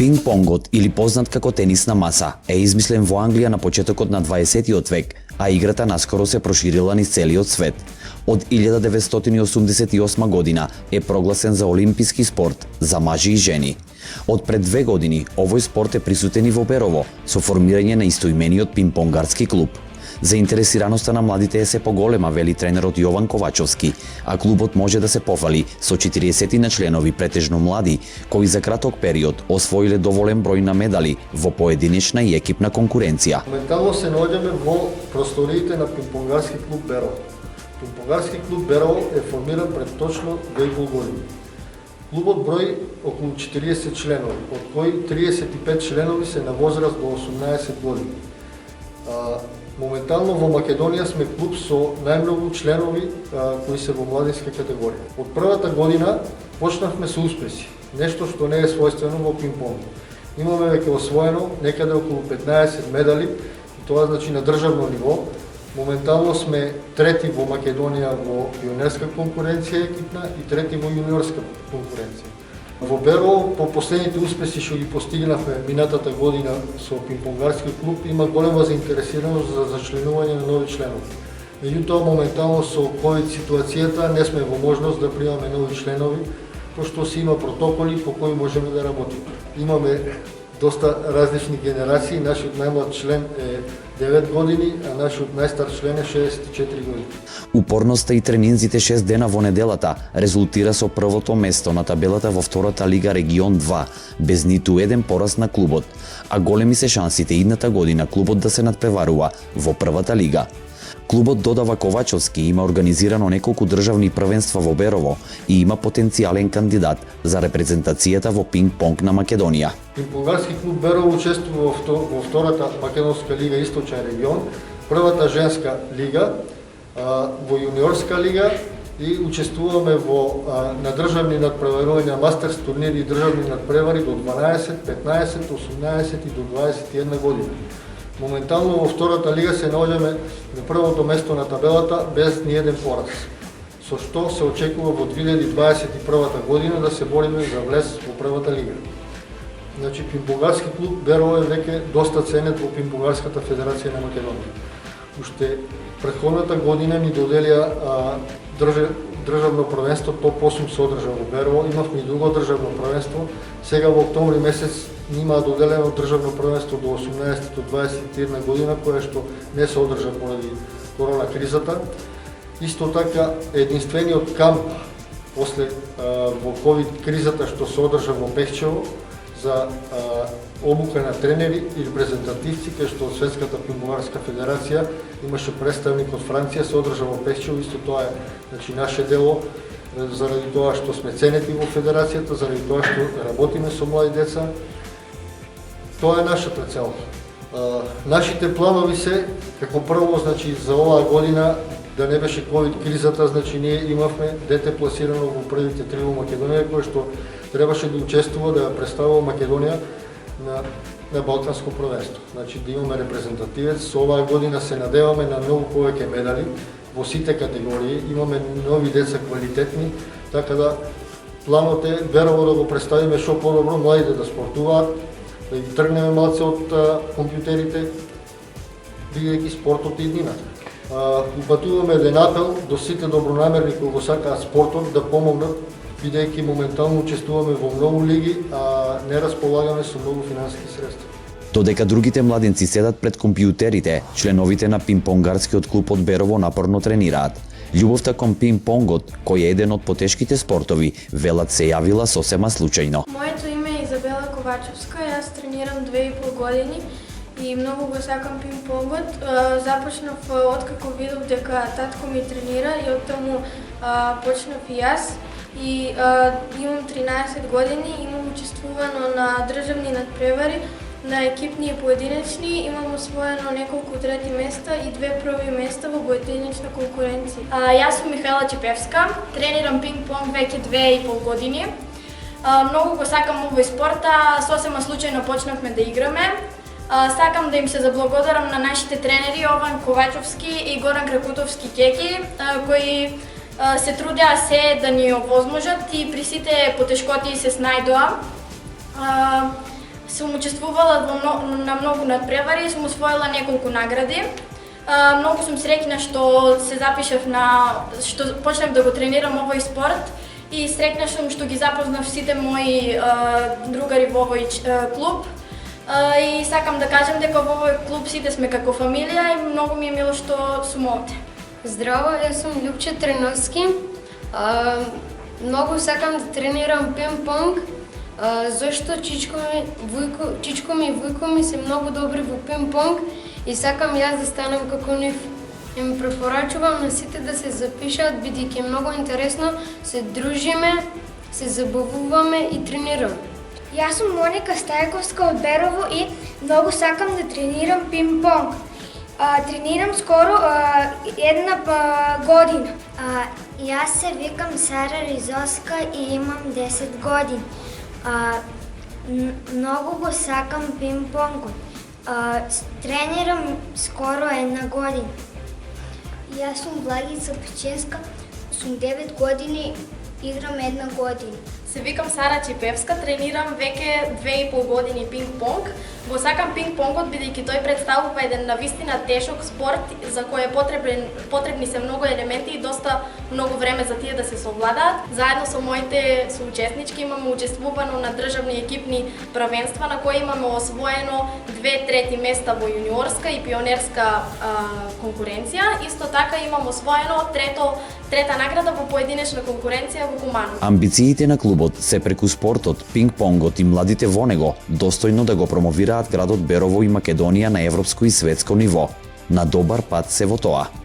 Пинг-понгот, или познат како тенис на маса, е измислен во Англија на почетокот на 20 век, а играта наскоро се проширила низ целиот свет. Од 1988 година е прогласен за олимписки спорт за мажи и жени. Од пред 2 години овој спорт е присутен и во Берово со формирање на истоимениот пинг-понгарски клуб. Заинтересираноста на младите е се поголема, вели тренерот Јован Ковачовски, а клубот може да се пофали со 40 на членови, претежно млади, кои за краток период освоиле доволен број на медали во поединечна и екипна конкуренција. Моментално се наоѓаме во просториите на пинг-понгарски клуб Берово. Пинг-понгарски клуб Берово е формиран пред точно 2,5 години. Клубот брои околу 40 членови, од кои 35 членови се на возраст до 18 години. Моментално во Македонија сме клуб со најмногу членови кои се во младинска категорија. Од првата година почнавме со успеси, нешто што не е својствено во пинг-понг. Имаме веќе освоено некаде околу 15 медали, и тоа значи на државно ниво. Моментално сме трети во Македонија во пионерска конкуренција екипна и трети во јуниорска конкуренција. Во Берово, по последните успеси што ги постигнавме минатата година со пинг-понгарски клуб, има голема заинтересираност за зачленување на нови членови. Меѓутоа, моментално со ковид ситуацијата не сме во можност да примаме нови членови, пошто си има протоколи по кои можеме да работиме. Имаме доста различни генерации, нашиот најмлад член е 9 години, а нашиот најстар член е 64 години. Упорноста и тренинзите 6 дена во неделата резултира со првото место на табелата во втората лига Регион 2, без ниту еден пораз на клубот, а големи се шансите идната година клубот да се надпреварува во првата лига. Клубот, додава Ковачовски, има организирано неколку државни првенства во Берово и има потенцијален кандидат за репрезентацијата во пинг-понг на Македонија. Пинг-понгарски клуб Берово учествува во втората македонска лига Источен регион, првата женска лига, во јуниорска лига и учествуваме во надржавни надпреварувања, мастерс турнири и државни надпревари до 12, 15, 18 и до 21 година. Моментално во втората лига се наоѓаме на првото место на табелата без ниеден пораз, со што се очекува во 2021 година да се бориме за влез во првата лига. Значи, пинг-понгарски клуб Берово е веќе доста ценет во Пинг-понгарската федерација на Македонија. Уште претходната година ни доделија државно првенство, топ 8 се одржа во Берово, имавме и друго државно првенство. Сега во октомври месец нима доделено државно првенство до 18 до 21 година, кое што не се одржа поради корона кризата. Исто така единствениот камп после во ковид кризата што се одржа во Пехчево за обука на тренери и репрезентативци, кај што од Светската пинг-понгарска федерација имаше представник од Франција, се одржа во Пехчево. Исто тоа е, значи, наше дело, заради тоа што сме ценети во федерацијата, заради тоа што работиме со млади деца. Тоа е нашата цел. Нашите планови се, како прво, значи, за оваа година, да не беше ковид кризата, значи ние имавме дете пласирано во првите 3 во Македонија, кое што требаше да учествува, да ја представува Македонија на Балканско првенство. Значи да имаме репрезентативец. Со оваа година се надеваме на многу повеќе медали во сите категории. Имаме нови деца квалитетни, така да планот е Берово да го представиме што подобро, младите да спортуваат, да ги тргнеме малце од компјутерите, бидејќи спортот е иднината. Упатуваме еден апел до сите добронамерни кои го сакаат спортот да помогнат, бидејќи моментално учествуваме во многу лиги, а не располагаме со многу финансиски средства. Додека другите младенци седат пред компјутерите, членовите на пинг-понгарскиот клуб од Берово напорно тренираат. Љубовта кон пинг-понгот, кој е еден од потешките спортови, велат се јавила сосема случајно. Моето име е Изабела Ковачовска, јас тренирам 2,5 години и многу го сакам пинг-понгот. Започнав откако видов дека татко ми тренира и оттаму почнав и јас. И имам 13 години, имам учествувано на државни надпревари, на екипни и поединечни, имам освоено неколку трети места и 2 први места во поединечна конкуренција. Јас сум Михаела Чепевска, тренирам пинг-понг веќе 2,5 години. Многу го сакам овој спорт, сосема случајно почнавме да играме. Сакам да им се заблагодарам на нашите тренери Јован Ковачовски и Горан Кракутовски Кеки, кои се трудеа се да ни овозможат и при сите потешкоти се снајдоа. Сум учествувала на многу надпревари и сум освоила неколку награди. Многу сум среќна што се запишав што почнав да го тренирам овој спорт и среќна сум што ги запознав сите мои другари во овој клуб. И сакам да кажам дека во овој клуб сите сме како фамилија и многу ми е мило што сум овде. Здраво, јас сум Љупче Треновски. Многу сакам да тренирам пинг-понг, зашто чичко ми и вујко ми се многу добри во пинг-понг и сакам јас да станам како нив. Им препорачувам на сите да се запишат, бидејќи е многу интересно, се дружиме, се забавуваме и тренираме. Јас сум Моника Стајковска од Берово и многу сакам да тренирам пинг-понг. Тренирам скоро една година. Јас се викам Сара Ризоска и имам 10 години. Многу го сакам пинг-понгот. Тренирам скоро една година. Јас сум Благица Печеска, сум 9 години, играм една година. Се викам Сара Чипевска, тренирам веќе 2,5 години пинг-понг. Го сакам пинг-понгот бидејќи тој представува еден навистина тешок спорт за кој потребни се многу елементи и доста многу време за тие да се совладаат. Заедно со моите соучеснички имаме учествувано на државни екипни правенства на кои имаме освоено 2/3 места во јуниорска и пионерска конкуренција. Исто така имам освоено трета награда во поединечна конкуренција во Куману. Амбициите на клубот се преку спортот, пинг-понгот и младите во него, достојно да го промовираат градот Берово и Македонија на европско и светско ниво. На добар пат се во тоа.